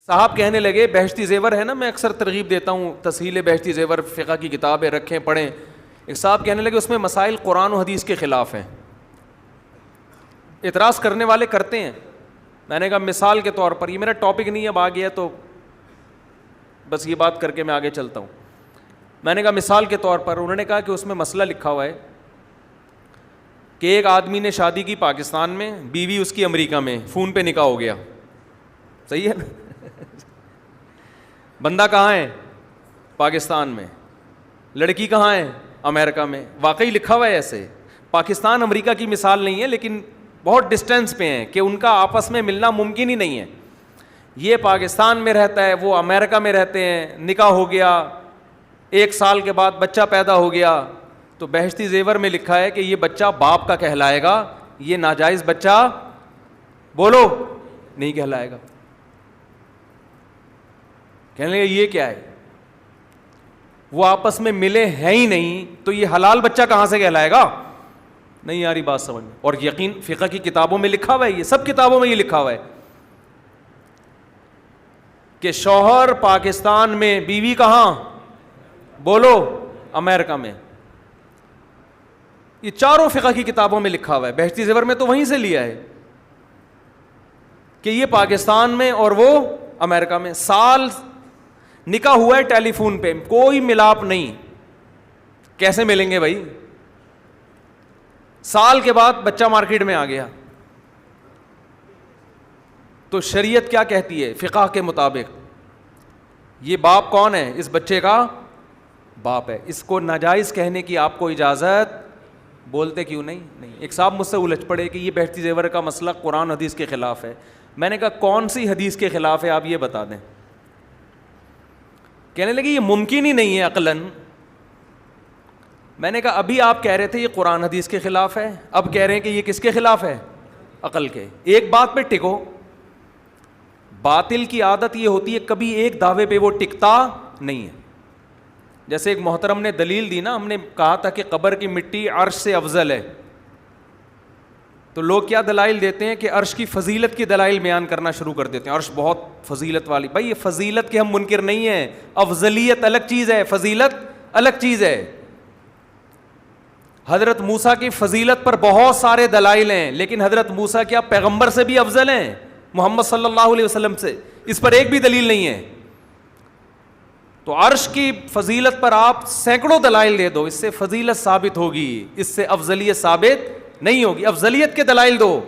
صاحب کہنے لگے بہشتی زیور ہے نا، میں اکثر ترغیب دیتا ہوں، تسہیل بہشتی زیور فقہ کی کتابیں رکھیں پڑھیں. ایک صاحب کہنے لگے اس میں مسائل قرآن و حدیث کے خلاف ہیں. اعتراض کرنے والے کرتے ہیں. میں نے کہا مثال کے طور پر، یہ میرا ٹاپک نہیں ہے، اب آ گیا تو بس یہ بات کر کے میں آگے چلتا ہوں. میں نے کہا مثال کے طور پر، انہوں نے کہا کہ اس میں مسئلہ لکھا ہوا ہے کہ ایک آدمی نے شادی کی پاکستان میں، بیوی اس کی امریکہ میں، فون پہ نکاح ہو گیا. صحیح ہے نا؟ بندہ کہاں ہے؟ پاکستان میں. لڑکی کہاں ہے؟ امریکہ میں. واقعی لکھا ہوا ہے ایسے. پاکستان امریکہ کی مثال نہیں ہے، لیکن بہت ڈسٹینس پہ ہیں کہ ان کا آپس میں ملنا ممکن ہی نہیں ہے. یہ پاکستان میں رہتا ہے، وہ امریکہ میں رہتے ہیں، نکاح ہو گیا، 1 سال کے بعد بچہ پیدا ہو گیا. تو بہشتی زیور میں لکھا ہے کہ یہ بچہ باپ کا کہلائے گا، یہ ناجائز بچہ بولو نہیں کہلائے گا. کہنے لگے یہ کیا ہے؟ وہ آپس میں ملے ہیں ہی نہیں تو یہ حلال بچہ کہاں سے کہلائے گا؟ نہیں یاری بات سمجھ میں. اور یقین فقہ کی کتابوں میں لکھا ہوا ہے، یہ سب کتابوں میں یہ لکھا ہوا ہے کہ شوہر پاکستان میں، بیوی کہاں؟ بولو امریکہ میں. یہ چاروں فقہ کی کتابوں میں لکھا ہوا ہے. بہشتی زیور میں تو وہیں سے لیا ہے کہ یہ پاکستان میں اور وہ امریکہ میں. سال نکاح ہوا ہے ٹیلی فون پہ، کوئی ملاپ نہیں. کیسے ملیں گے بھائی؟ سال کے بعد بچہ مارکیٹ میں آ گیا. تو شریعت کیا کہتی ہے فقہ کے مطابق؟ یہ باپ کون ہے؟ اس بچے کا باپ ہے. اس کو ناجائز کہنے کی آپ کو اجازت، بولتے کیوں نہیں؟ نہیں. ایک صاحب مجھ سے الجھ پڑے کہ یہ بہشتی زیور کا مسئلہ قرآن حدیث کے خلاف ہے. میں نے کہا کون سی حدیث کے خلاف ہے آپ یہ بتا دیں. کہنے لگے یہ ممکن ہی نہیں ہے عقلاً. میں نے کہا ابھی آپ کہہ رہے تھے یہ قرآن حدیث کے خلاف ہے، اب کہہ رہے ہیں کہ یہ کس کے خلاف ہے؟ عقل کے. ایک بات پہ ٹکو. باطل کی عادت یہ ہوتی ہے کبھی ایک دعوے پہ وہ ٹکتا نہیں ہے. جیسے ایک محترم نے دلیل دی نا، ہم نے کہا تھا کہ قبر کی مٹی عرش سے افضل ہے، تو لوگ کیا دلائل دیتے ہیں کہ عرش کی فضیلت کی دلائل بیان کرنا شروع کر دیتے ہیں. عرش بہت فضیلت والی. بھائی یہ فضیلت کے ہم منکر نہیں ہیں، افضلیت الگ چیز ہے، فضیلت الگ چیز ہے. حضرت موسیٰ کی فضیلت پر بہت سارے دلائل ہیں، لیکن حضرت موسیٰ کیا پیغمبر سے بھی افضل ہیں؟ محمد صلی اللہ علیہ وسلم سے؟ اس پر ایک بھی دلیل نہیں ہے. تو عرش کی فضیلت پر آپ سینکڑوں دلائل دے دو، اس سے فضیلت ثابت ہوگی، اس سے افضلیت ثابت نہیں ہوگی. افضلیت کے دلائل دو.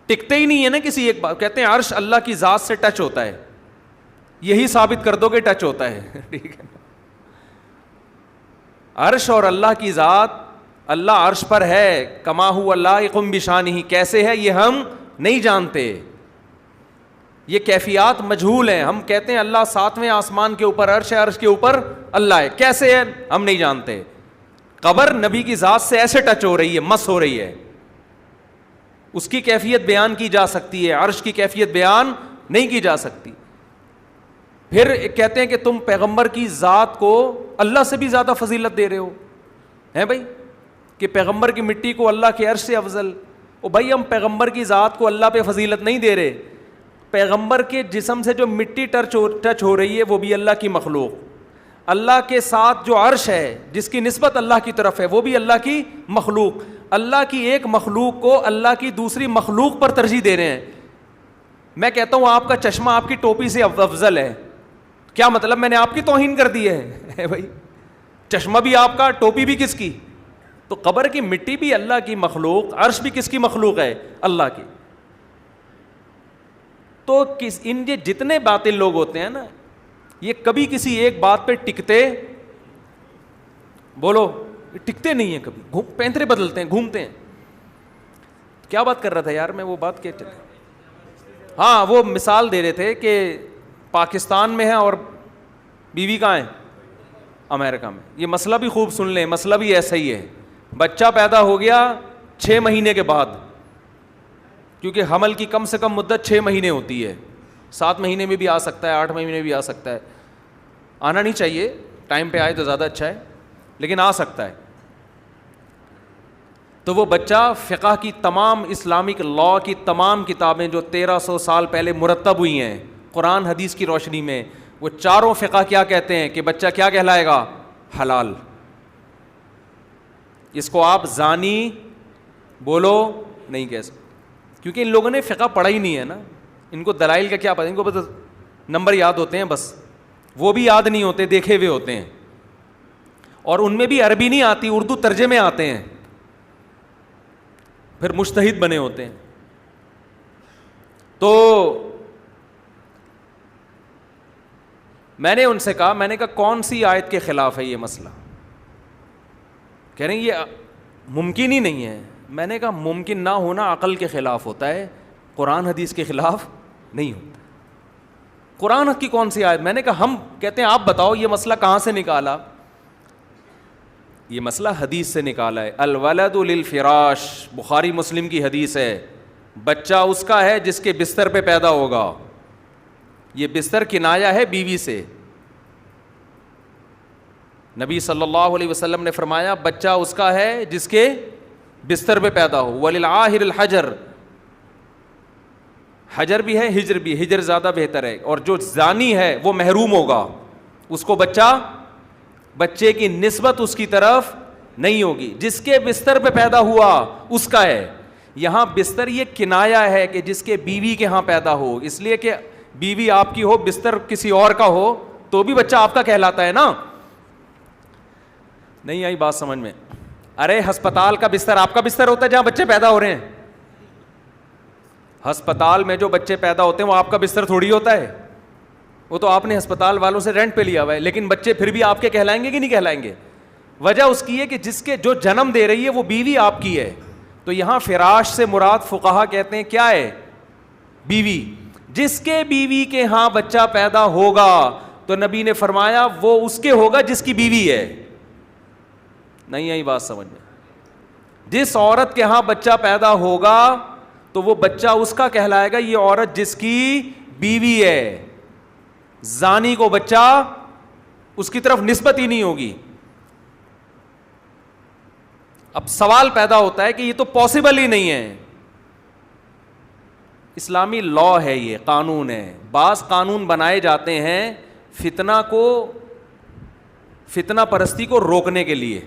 ٹکتے ہی نہیں ہے نا کسی ایک بات. کہتے ہیں عرش اللہ کی ذات سے ٹچ ہوتا ہے، یہی ثابت کر دو کہ ٹچ ہوتا ہے. ٹھیک ہے. عرش اور اللہ کی ذات، اللہ عرش پر ہے، کما هو لائق بشانہ، کیسے ہے یہ ہم نہیں جانتے. یہ کیفیات مجہول ہیں. ہم کہتے ہیں اللہ 7ویں آسمان کے اوپر عرش ہے، عرش کے اوپر اللہ ہے، کیسے ہے ہم نہیں جانتے. قبر نبی کی ذات سے ایسے ٹچ ہو رہی ہے، مس ہو رہی ہے، اس کی کیفیت بیان کی جا سکتی ہے، عرش کی کیفیت بیان نہیں کی جا سکتی. پھر کہتے ہیں کہ تم پیغمبر کی ذات کو اللہ سے بھی زیادہ فضیلت دے رہے ہو ہیں بھائی، کہ پیغمبر کی مٹی کو اللہ کے عرش سے افضل. او بھائی ہم پیغمبر کی ذات کو اللہ پہ فضیلت نہیں دے رہے. پیغمبر کے جسم سے جو مٹی ٹچ ہو رہی ہے وہ بھی اللہ کی مخلوق. اللہ کے ساتھ جو عرش ہے جس کی نسبت اللہ کی طرف ہے وہ بھی اللہ کی مخلوق. اللہ کی ایک مخلوق کو اللہ کی دوسری مخلوق پر ترجیح دے رہے ہیں. میں کہتا ہوں آپ کا چشمہ آپ کی ٹوپی سے افضل ہے، کیا مطلب میں نے آپ کی توہین کر دی ہے بھائی؟ چشمہ بھی آپ کا، ٹوپی بھی کس کی؟ تو قبر کی مٹی بھی اللہ کی مخلوق، عرش بھی کس کی مخلوق ہے؟ اللہ کی. تو ان یہ جتنے باطل لوگ ہوتے ہیں نا، یہ کبھی کسی ایک بات پہ ٹکتے، بولو ٹکتے نہیں ہیں. کبھی پینترے بدلتے ہیں، گھومتے ہیں. کیا بات کر رہا تھا یار میں؟ وہ بات کیا ہاں وہ مثال دے رہے تھے کہ پاکستان میں ہے اور بیوی کہاں ہے؟ امریکہ میں. یہ مسئلہ بھی خوب سن لیں، مسئلہ بھی ایسا ہی ہے. بچہ پیدا ہو گیا 6 مہینے کے بعد، کیونکہ حمل کی کم سے کم مدت 6 مہینے ہوتی ہے. 7 مہینے میں بھی آ سکتا ہے، 8 مہینے میں بھی آ سکتا ہے. آنا نہیں چاہیے، ٹائم پہ آئے تو زیادہ اچھا ہے، لیکن آ سکتا ہے. تو وہ بچہ فقہ کی تمام اسلامک لا کی تمام کتابیں جو 1300 سال پہلے مرتب ہوئی ہیں قرآن حدیث کی روشنی میں، وہ چاروں فقہ کیا کہتے ہیں کہ بچہ کیا کہلائے گا؟ حلال. اس کو آپ زانی بولو نہیں کہہ سکتے، کیونکہ ان لوگوں نے فقہ پڑھا ہی نہیں ہے نا. ان کو دلائل کا کیا پتہ، ان کو بس نمبر یاد ہوتے ہیں، بس وہ بھی یاد نہیں ہوتے، دیکھے ہوئے ہوتے ہیں، اور ان میں بھی عربی نہیں آتی، اردو ترجمے آتے ہیں، پھر مجتہد بنے ہوتے ہیں. تو میں نے ان سے کہا، میں نے کہا کون سی آیت کے خلاف ہے یہ مسئلہ؟ کہہ رہے ہیں یہ ممکن ہی نہیں ہے. میں نے کہا ممکن نہ ہونا عقل کے خلاف ہوتا ہے، قرآن حدیث کے خلاف نہیں ہوتا. قرآن کی کون سی آیت؟ میں نے کہا ہم کہتے ہیں آپ بتاؤ یہ مسئلہ کہاں سے نکالا؟ یہ مسئلہ حدیث سے نکالا ہے. الولد للفراش، بخاری مسلم کی حدیث ہے، بچہ اس کا ہے جس کے بستر پہ پیدا ہوگا. یہ بستر کنایا ہے بیوی سے. نبی صلی اللہ علیہ وسلم نے فرمایا بچہ اس کا ہے جس کے بستر پہ پیدا ہو. وللعاہر الحجر، حجر بھی ہے ہجر بھی، ہجر زیادہ بہتر ہے. اور جو زانی ہے وہ محروم ہوگا، اس کو بچے کی نسبت اس کی طرف نہیں ہوگی. جس کے بستر پہ پیدا ہوا اس کا ہے. یہاں بستر یہ کنایا ہے کہ جس کے بیوی کے ہاں پیدا ہو، اس لیے کہ بیوی آپ کی ہو، بستر کسی اور کا ہو تو بھی بچہ آپ کا کہلاتا ہے نا. نہیں آئی بات سمجھ میں؟ ارے ہسپتال کا بستر آپ کا بستر ہوتا ہے جہاں بچے پیدا ہو رہے ہیں. ہسپتال میں جو بچے پیدا ہوتے ہیں وہ آپ کا بستر تھوڑی ہوتا ہے، وہ تو آپ نے ہسپتال والوں سے رینٹ پہ لیا ہوا ہے. لیکن بچے پھر بھی آپ کے کہلائیں گے کہ نہیں کہلائیں گے؟ وجہ اس کی ہے کہ جس کے جو جنم دے رہی ہے وہ بیوی آپ کی ہے. تو یہاں فراش سے مراد فقہا کہتے ہیں کیا ہے؟ بیوی. جس کے بیوی کے ہاں بچہ پیدا ہوگا تو نبی نے فرمایا وہ اس کے ہوگا جس کی بیوی ہے. نہیں آئی بات سمجھ میں؟ جس عورت کے ہاں بچہ پیدا ہوگا تو وہ بچہ اس کا کہلائے گا، یہ عورت جس کی بیوی ہے. زانی کو بچہ اس کی طرف نسبت ہی نہیں ہوگی. اب سوال پیدا ہوتا ہے کہ یہ تو پاسبل ہی نہیں ہے. اسلامی لا ہے، یہ قانون ہے. بعض قانون بنائے جاتے ہیں فتنہ پرستی کو روکنے کے لیے،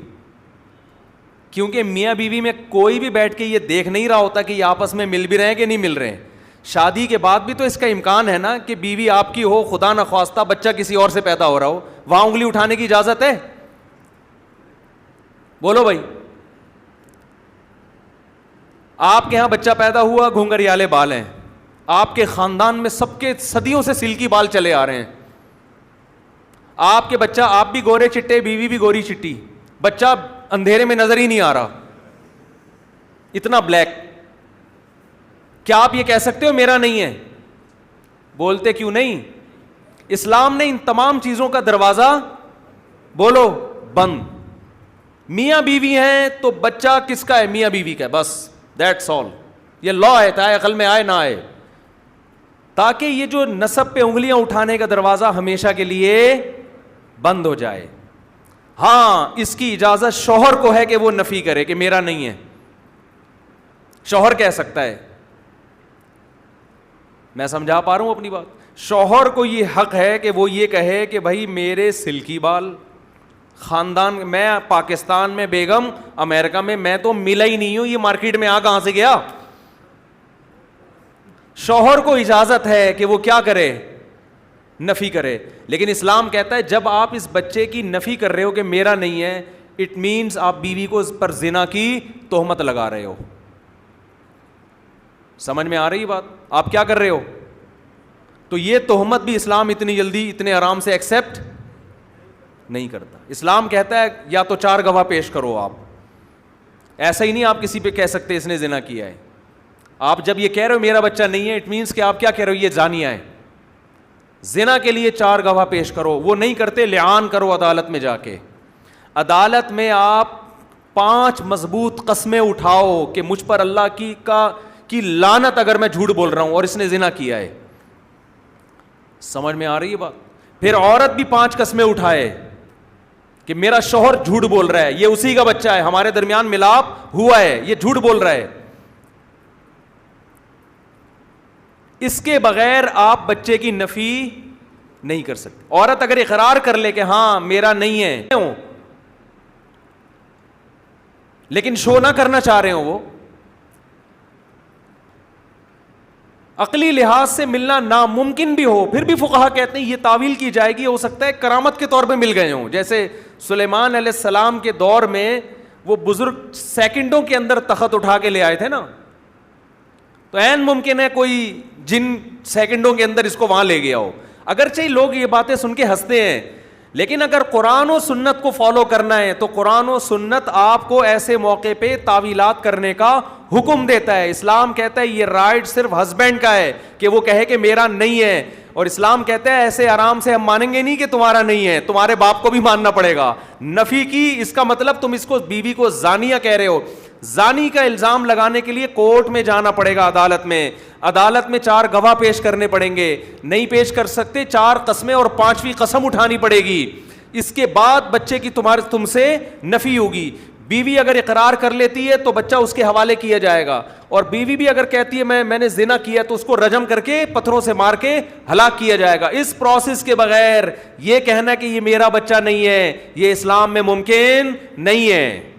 کیونکہ میاں بیوی میں کوئی بھی بیٹھ کے یہ دیکھ نہیں رہا ہوتا کہ یہ آپس میں مل بھی رہے ہیں کہ نہیں مل رہے ہیں. شادی کے بعد بھی تو اس کا امکان ہے نا کہ بیوی آپ کی ہو، خدا نخواستہ بچہ کسی اور سے پیدا ہو رہا ہو، وہاں انگلی اٹھانے کی اجازت ہے؟ بولو بھائی. آپ کے ہاں بچہ پیدا ہوا، گھنگریالے بال ہیں، آپ کے خاندان میں سب کے صدیوں سے سلکی بال چلے آ رہے ہیں. آپ کے بچہ، آپ بھی گورے چٹے، بیوی بھی گوری چٹی، بچہ اندھیرے میں نظر ہی نہیں آ رہا، اتنا بلیک. کیا آپ یہ کہہ سکتے ہو میرا نہیں ہے؟ بولتے کیوں نہیں؟ اسلام نے ان تمام چیزوں کا دروازہ بولو بند. میاں بیوی ہیں تو بچہ کس کا ہے؟ میاں بیوی کا ہے، بس دیٹس آل. یہ لا ہے، چاہے عقل میں آئے نہ آئے، تاکہ یہ جو نسب پہ انگلیاں اٹھانے کا دروازہ ہمیشہ کے لیے بند ہو جائے. ہاں اس کی اجازت شوہر کو ہے کہ وہ نفی کرے کہ میرا نہیں ہے. شوہر کہہ سکتا ہے. میں سمجھا پا رہا ہوں اپنی بات؟ شوہر کو یہ حق ہے کہ وہ یہ کہے کہ بھائی میرے سلکی بال خاندان میں، پاکستان میں بیگم، امریکہ میں تو ملا ہی نہیں ہوں، یہ مارکیٹ میں کہاں سے گیا؟ شوہر کو اجازت ہے کہ وہ کیا کرے؟ نفی کرے. لیکن اسلام کہتا ہے جب آپ اس بچے کی نفی کر رہے ہو کہ میرا نہیں ہے، اٹ مینز آپ بیوی کو اس پر زنا کی تہمت لگا رہے ہو. سمجھ میں آ رہی بات؟ آپ کیا کر رہے ہو؟ تو یہ تہمت بھی اسلام اتنی جلدی اتنے آرام سے ایکسیپٹ نہیں کرتا. اسلام کہتا ہے یا تو 4 گواہ پیش کرو. آپ ایسا ہی نہیں آپ کسی پہ کہہ سکتے اس نے زنا کیا ہے. آپ جب یہ کہہ رہے ہو میرا بچہ نہیں ہے، اٹ مینس کہ آپ کیا کہہ رہے ہو؟ یہ زانیہ ہے. زنا کے لیے 4 گواہ پیش کرو. وہ نہیں کرتے، لعان کرو عدالت میں جا کے. عدالت میں آپ 5 مضبوط قسمیں اٹھاؤ کہ مجھ پر اللہ کی لعنت اگر میں جھوٹ بول رہا ہوں اور اس نے زنا کیا ہے. سمجھ میں آ رہی ہے بات؟ پھر عورت بھی 5 قسمیں اٹھائے کہ میرا شوہر جھوٹ بول رہا ہے، یہ اسی کا بچہ ہے، ہمارے درمیان ملاپ ہوا ہے، یہ جھوٹ بول رہا ہے. اس کے بغیر آپ بچے کی نفی نہیں کر سکتے. عورت اگر اقرار کر لے کہ ہاں میرا نہیں ہے لیکن شو نہ کرنا چاہ رہے ہوں، وہ عقلی لحاظ سے ملنا ناممکن بھی ہو، پھر بھی فقہا کہتے ہیں یہ تعویل کی جائے گی، ہو سکتا ہے کرامت کے طور پہ مل گئے ہوں. جیسے سلیمان علیہ السلام کے دور میں وہ بزرگ سیکنڈوں کے اندر تخت اٹھا کے لے آئے تھے نا، تو عین ممکن ہے کوئی جن سیکنڈوں کے اندر اس کو وہاں لے گیا ہو. اگرچہ لوگ یہ باتیں سن کے ہنستے ہیں، لیکن اگر قرآن و سنت کو فالو کرنا ہے تو قرآن و سنت آپ کو ایسے موقع پہ تعویلات کرنے کا حکم دیتا ہے. اسلام کہتا ہے یہ رائٹ صرف ہسبینڈ کا ہے کہ وہ کہے کہ میرا نہیں ہے، اور اسلام کہتا ہے ایسے آرام سے ہم مانیں گے نہیں کہ تمہارا نہیں ہے، تمہارے باپ کو بھی ماننا پڑے گا. نفی کی اس کا مطلب تم اس کو بیوی کو زانیہ کہہ رہے ہو. زانی کا الزام لگانے کے لیے کورٹ میں جانا پڑے گا، عدالت میں 4 گواہ پیش کرنے پڑیں گے، نہیں پیش کر سکتے 4 قسمیں اور 5ویں قسم اٹھانی پڑے گی. اس کے بعد بچے کی تم سے نفی ہوگی. بیوی اگر اقرار کر لیتی ہے تو بچہ اس کے حوالے کیا جائے گا، اور بیوی بھی اگر کہتی ہے میں نے زنا کیا تو اس کو رجم کر کے پتھروں سے مار کے ہلاک کیا جائے گا. اس پروسیس کے بغیر یہ کہنا کہ یہ میرا بچہ نہیں ہے، یہ اسلام میں ممکن نہیں ہے.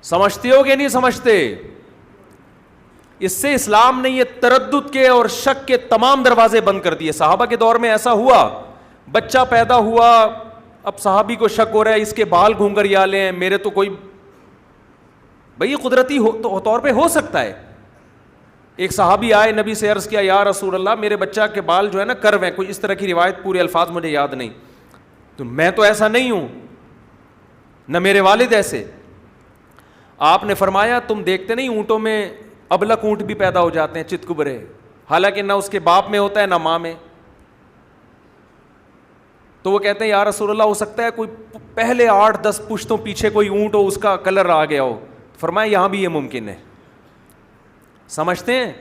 سمجھتے ہو کہ نہیں سمجھتے؟ اس سے اسلام نے یہ تردد کے اور شک کے تمام دروازے بند کر دیے. صحابہ کے دور میں ایسا ہوا، بچہ پیدا ہوا، اب صحابی کو شک ہو رہا ہے اس کے بال گھونگھریالے ہیں، میرے تو کوئی بھئی قدرتی طور پہ ہو سکتا ہے. ایک صحابی آئے، نبی سے عرض کیا یا رسول اللہ میرے بچہ کے بال جو ہے نا کرو ہیں، کوئی اس طرح کی روایت، پورے الفاظ مجھے یاد نہیں، تو میں تو ایسا نہیں ہوں، نہ میرے والد ایسے. آپ نے فرمایا تم دیکھتے نہیں اونٹوں میں ابلک اونٹ بھی پیدا ہو جاتے ہیں چتکبرے، حالانکہ نہ اس کے باپ میں ہوتا ہے نہ ماں میں. تو وہ کہتے ہیں یا رسول اللہ ہو سکتا ہے کوئی پہلے 8-10 پشتوں پیچھے کوئی اونٹ ہو، اس کا کلر آ گیا ہو. فرمایا یہاں بھی یہ ممکن ہے. سمجھتے ہیں؟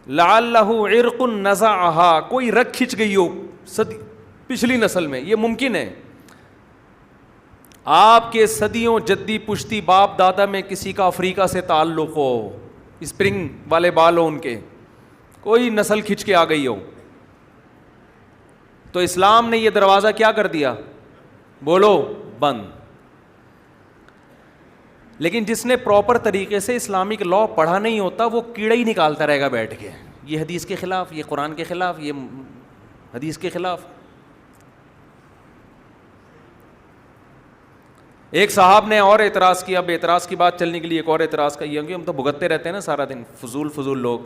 لعلہ عرق نزعہا، کوئی رگ کھنچ گئی ہو پچھلی نسل میں، یہ ممکن ہے. آپ کے صدیوں جدی پشتی باپ دادا میں کسی کا افریقہ سے تعلق ہو، اسپرنگ والے بال ہو ان کے، کوئی نسل کھنچ کے آ گئی ہو، تو اسلام نے یہ دروازہ کیا کر دیا؟ بولو بند. لیکن جس نے پراپر طریقے سے اسلامک لا پڑھا نہیں ہوتا وہ کیڑا ہی نکالتا رہے گا بیٹھ کے، یہ حدیث کے خلاف، یہ قرآن کے خلاف، یہ حدیث کے خلاف. ایک صاحب نے اور اعتراض کیا، اب اعتراض کی بات چلنے کے لیے ایک اور اعتراض کا یہ کہ ہم تو بھگتتے رہتے ہیں نا سارا دن، فضول لوگ.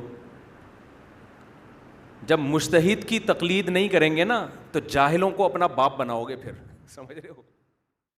جب مجتہد کی تقلید نہیں کریں گے نا تو جاہلوں کو اپنا باپ بناؤ گے پھر، سمجھ رہے ہو؟